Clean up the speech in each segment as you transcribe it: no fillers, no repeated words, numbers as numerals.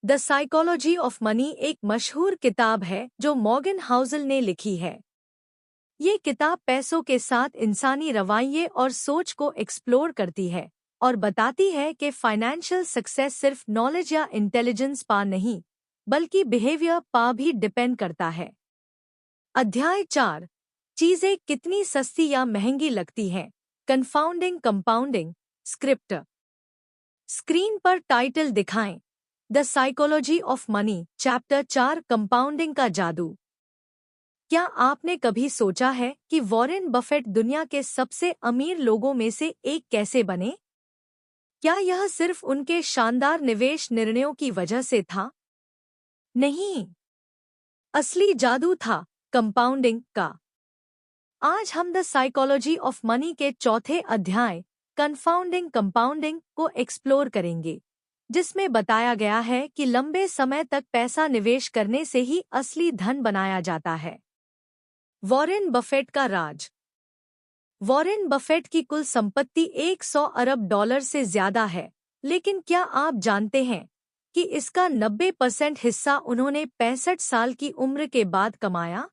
The psychology of money एक मशहूर किताब है जो मॉर्गन हाउसल ने लिखी है। ये किताब पैसों के साथ इंसानी रवैये और सोच को एक्सप्लोर करती है और बताती है कि फाइनेंशियल सक्सेस सिर्फ नॉलेज या इंटेलिजेंस पा नहीं, बल्कि बिहेवियर पा भी डिपेंड करता है। अध्याय 4, चीजें कितनी सस्ती या महंगी लगती हैं, कन्फाउंडिंग कंपाउंडिंग। स्क्रिप्ट स्क्रीन पर टाइटल दिखाएं। The psychology of money, chapter 4, compounding का जादू। क्या आपने कभी सोचा है कि वॉरेन बफेट दुनिया के सबसे अमीर लोगों में से एक कैसे बने? क्या यह सिर्फ उनके शानदार निवेश निर्णयों की वजह से था? नहीं, असली जादू था कंपाउंडिंग का। आज हम द साइकोलॉजी ऑफ मनी के चौथे अध्याय कन्फाउंडिंग कंपाउंडिंग को एक्सप्लोर करेंगे, जिसमें बताया गया है कि लंबे समय तक पैसा निवेश करने से ही असली धन बनाया जाता है। वॉरेन बफेट का राज। वॉरेन बफेट की कुल संपत्ति 100 अरब डॉलर से ज्यादा है, लेकिन क्या आप जानते हैं कि इसका 90% हिस्सा उन्होंने 65 साल की उम्र के बाद कमाया?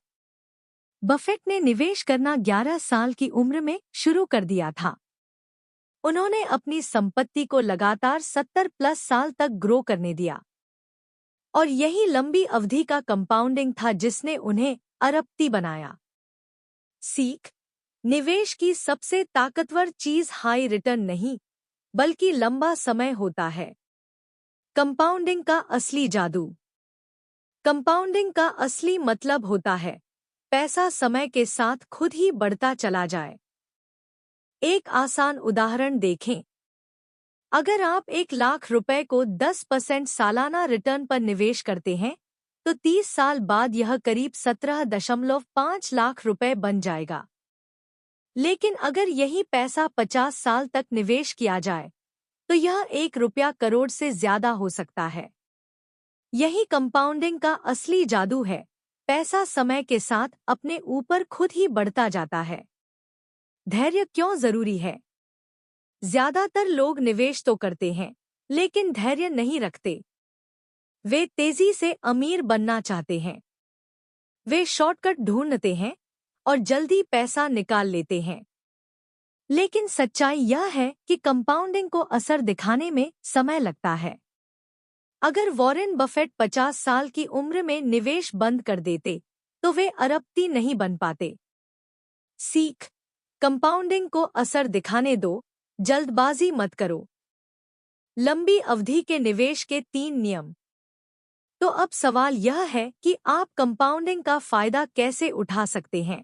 बफेट ने निवेश करना 11 साल की उम्र में शुरू कर दिया था। उन्होंने अपनी संपत्ति को लगातार 70+ साल तक ग्रो करने दिया, और यही लंबी अवधि का कंपाउंडिंग था जिसने उन्हें अरबपति बनाया। सीख, निवेश की सबसे ताकतवर चीज हाई रिटर्न नहीं, बल्कि लंबा समय होता है। कंपाउंडिंग का असली जादू। कंपाउंडिंग का असली मतलब होता है पैसा समय के साथ खुद ही बढ़ता चला जाए। एक आसान उदाहरण देखें। अगर आप 1 लाख रुपए को 10% सालाना रिटर्न पर निवेश करते हैं, तो 30 साल बाद यह करीब 17.5 लाख रुपए बन जाएगा। लेकिन अगर यही पैसा 50 साल तक निवेश किया जाए, तो यह 1 रुपया करोड़ से ज्यादा हो सकता है। यही कंपाउंडिंग का असली जादू है। पैसा समय के साथ अपने ऊपर खुद ही बढ़ता जाता है। धैर्य क्यों जरूरी है? ज्यादातर लोग निवेश तो करते हैं, लेकिन धैर्य नहीं रखते। वे तेजी से अमीर बनना चाहते हैं। वे शॉर्टकट ढूंढते हैं और जल्दी पैसा निकाल लेते हैं। लेकिन सच्चाई यह है कि कंपाउंडिंग को असर दिखाने में समय लगता है। अगर वॉरेन बफेट 50 साल की उम्र में निवेश बंद कर देते, तो वे अरबपति नहीं बन पाते। सीख, कंपाउंडिंग को असर दिखाने दो, जल्दबाजी मत करो। लंबी अवधि के निवेश के 3 नियम। तो अब सवाल यह है कि आप कंपाउंडिंग का फायदा कैसे उठा सकते हैं।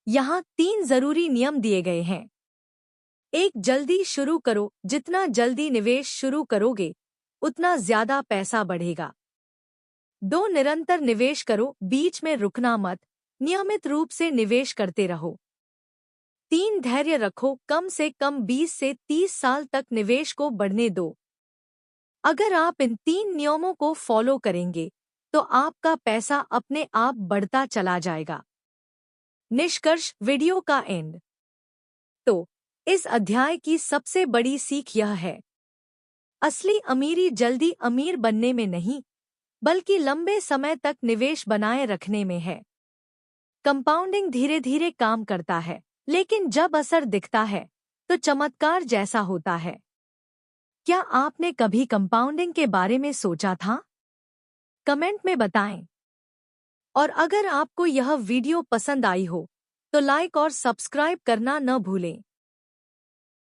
यहाँ 3 जरूरी नियम दिए गए हैं। 1, जल्दी शुरू करो। जितना जल्दी निवेश शुरू करोगे, उतना ज्यादा पैसा बढ़ेगा। 2, निरंतर निवेश करो, बीच में रुकना मत, नियमित रूप से निवेश करते रहो। 3, धैर्य रखो, कम से कम 20 से 30 साल तक निवेश को बढ़ने दो। अगर आप इन 3 नियमों को फॉलो करेंगे, तो आपका पैसा अपने आप बढ़ता चला जाएगा। निष्कर्ष, वीडियो का एंड। तो इस अध्याय की सबसे बड़ी सीख यह है, असली अमीरी जल्दी अमीर बनने में नहीं, बल्कि लंबे समय तक निवेश बनाए रखने में है। कंपाउंडिंग धीरे धीरे काम करता है, लेकिन जब असर दिखता है, तो चमत्कार जैसा होता है। क्या आपने कभी कंपाउंडिंग के बारे में सोचा था? कमेंट में बताएं। और अगर आपको यह वीडियो पसंद आई हो, तो लाइक और सब्सक्राइब करना न भूलें।